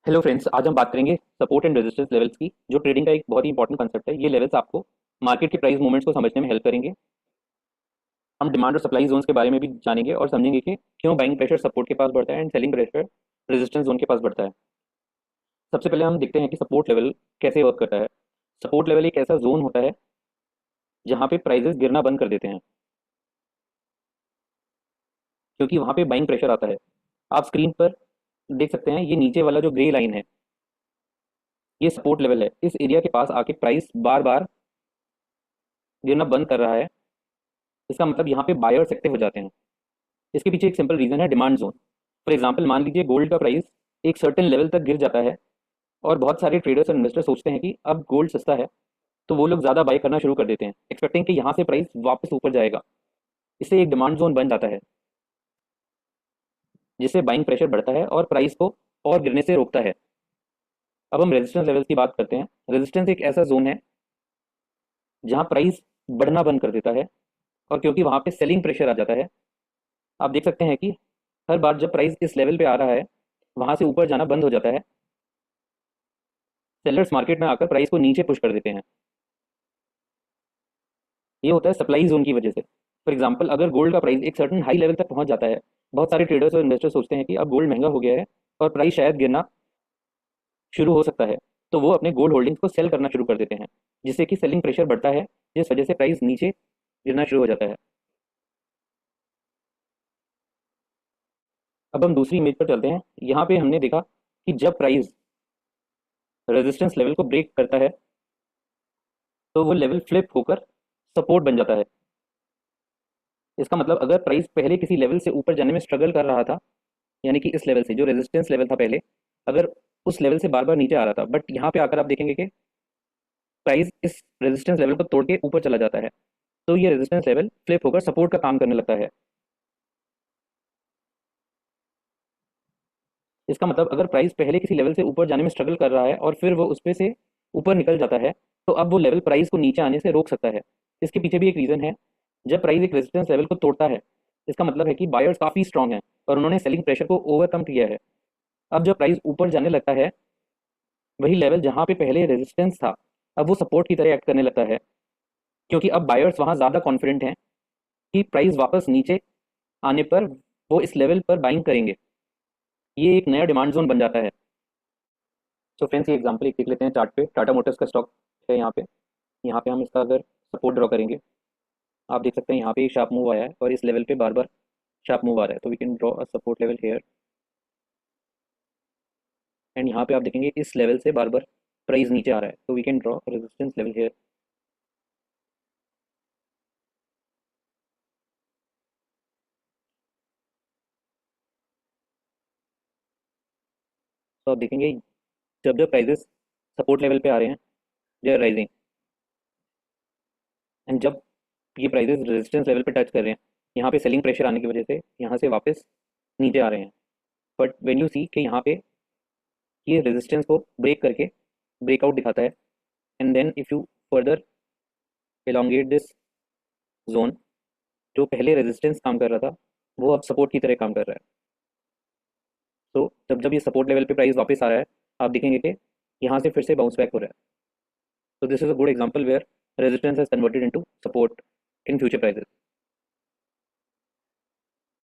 Hello friends, आज हम बात करेंगे सपोर्ट एंड रेजिस्टेंस लेवल्स की, जो ट्रेडिंग का एक बहुत ही इंपॉर्टेंट कंसेप्ट है। ये लेवल्स आपको मार्केट के प्राइस मूवमेंट्स को समझने में हेल्प करेंगे। हम डिमांड और सप्लाई जोन्स के बारे में भी जानेंगे और समझेंगे कि क्यों बाइंग प्रेशर सपोर्ट के पास बढ़ता है and selling pressure resistance zone के पास बढ़ता है। सबसे पहले हम देखते हैं कि सपोर्ट लेवल कैसे वर्क करता है। सपोर्ट लेवल एक ऐसा जोन होता है जहाँ पे प्राइजेस गिरना बंद कर देते हैं, क्योंकि वहाँ पे बाइंग प्रेशर आता है। आप स्क्रीन पर देख सकते हैं, ये नीचे वाला जो ग्रे लाइन है, ये सपोर्ट लेवल है। इस एरिया के पास आके प्राइस बार बार गिरना बंद कर रहा है। इसका मतलब यहाँ पे बायर्स एक्टिव हो जाते हैं। इसके पीछे एक सिंपल रीजन है, डिमांड जोन। फॉर एग्जांपल, मान लीजिए गोल्ड का प्राइस एक सर्टेन लेवल तक गिर जाता है और बहुत सारे ट्रेडर्स और इन्वेस्टर सोचते हैं कि अब गोल्ड सस्ता है, तो वो लोग ज़्यादा बाय करना शुरू कर देते हैं, एक्सपेक्टिंग कि यहाँ से प्राइस वापस ऊपर जाएगा। इससे एक डिमांड जोन बन जाता है, जिससे बाइंग प्रेशर बढ़ता है और प्राइस को और गिरने से रोकता है। अब हम रेजिस्टेंस लेवल्स की बात करते हैं। रेजिस्टेंस एक ऐसा जोन है जहाँ प्राइस बढ़ना बंद कर देता है, और क्योंकि वहाँ पे सेलिंग प्रेशर आ जाता है, आप देख सकते हैं कि हर बार जब प्राइस इस लेवल पे आ रहा है, वहाँ से ऊपर जाना बंद हो जाता है। सेलर्स मार्केट में आकर प्राइस को नीचे पुश कर देते हैं। ये होता है सप्लाई जोन की वजह से। फॉर एग्जांपल, अगर गोल्ड का प्राइस एक सर्टेन हाई लेवल तक पहुंच जाता है, बहुत सारे ट्रेडर्स और इन्वेस्टर्स सोचते हैं कि अब गोल्ड महंगा हो गया है और प्राइस शायद गिरना शुरू हो सकता है, तो वो अपने गोल्ड होल्डिंग्स को सेल करना शुरू कर देते हैं, जिससे कि सेलिंग प्रेशर बढ़ता है, जिस वजह से प्राइस नीचे गिरना शुरू हो जाता है। अब हम दूसरी इमेज पर चलते हैं। यहाँ पे हमने देखा कि जब प्राइस रेजिस्टेंस लेवल को ब्रेक करता है, तो वो लेवल फ्लिप होकर सपोर्ट बन जाता है। इसका मतलब अगर प्राइस पहले किसी लेवल से ऊपर जाने में स्ट्रगल कर रहा था, यानी कि इस लेवल से, जो रेजिस्टेंस लेवल था पहले, अगर उस लेवल से बार बार नीचे आ रहा था, बट यहाँ पे आकर आप देखेंगे कि प्राइस इस रेजिस्टेंस लेवल को तोड़ के ऊपर चला जाता है, तो ये रेजिस्टेंस लेवल फ्लिप होकर सपोर्ट का काम करने लगता है। इसका मतलब अगर प्राइस पहले किसी लेवल से ऊपर जाने में स्ट्रगल कर रहा है और फिर वो उस पे से ऊपर निकल जाता है, तो अब वो लेवल प्राइस को नीचे आने से रोक सकता है। इसके पीछे भी एक रीज़न है। जब प्राइस एक रेजिस्टेंस लेवल को तोड़ता है, इसका मतलब है कि बायर्स काफ़ी स्ट्रांग हैं और उन्होंने सेलिंग प्रेशर को ओवरकम किया है। अब जब प्राइस ऊपर जाने लगता है, वही लेवल जहाँ पे पहले रेजिस्टेंस था, अब वो सपोर्ट की तरह एक्ट करने लगता है, क्योंकि अब बायर्स वहाँ ज़्यादा कॉन्फिडेंट हैं कि प्राइस वापस नीचे आने पर वो इस लेवल पर बाइंग करेंगे। ये एक नया डिमांड जोन बन जाता है। तो फ्रेंड्स, ये एग्जांपल एक देख लेते हैं चार्ट पे। टाटा मोटर्स का स्टॉक है यहाँ पे हम इसका अगर सपोर्ट ड्रॉ करेंगे, आप देख सकते हैं यहाँ पे एक शार्प मूव आया है और इस लेवल पे बार बार शार्प मूव आ रहा है, तो we can draw a support level here. And यहाँ पे आप देखेंगे इस लेवल से बार बार प्राइस नीचे आ रहा है, तो we can draw resistance level here. तो आप देखेंगे जब जब प्राइजेस सपोर्ट लेवल पे आ रहे हैं, दे आर राइजिंग, एंड जब ये प्राइजेस रेजिस्टेंस लेवल पे टच कर रहे हैं, यहाँ पे सेलिंग प्रेशर आने की वजह से यहाँ से वापस नीचे आ रहे हैं। बट व्हेन यू सी कि यहाँ पे ये रेजिस्टेंस को ब्रेक करके ब्रेकआउट दिखाता है, and then if you further elongate this zone, जो पहले रेजिस्टेंस काम कर रहा था, वो अब सपोर्ट की तरह काम कर रहा है। तो जब जब ये सपोर्ट लेवल पे प्राइस वापस आ रहा है, आप देखेंगे कि यहाँ से फिर से बाउंस बैक हो रहा है। तो this is a good example where resistance has converted into support in future prices.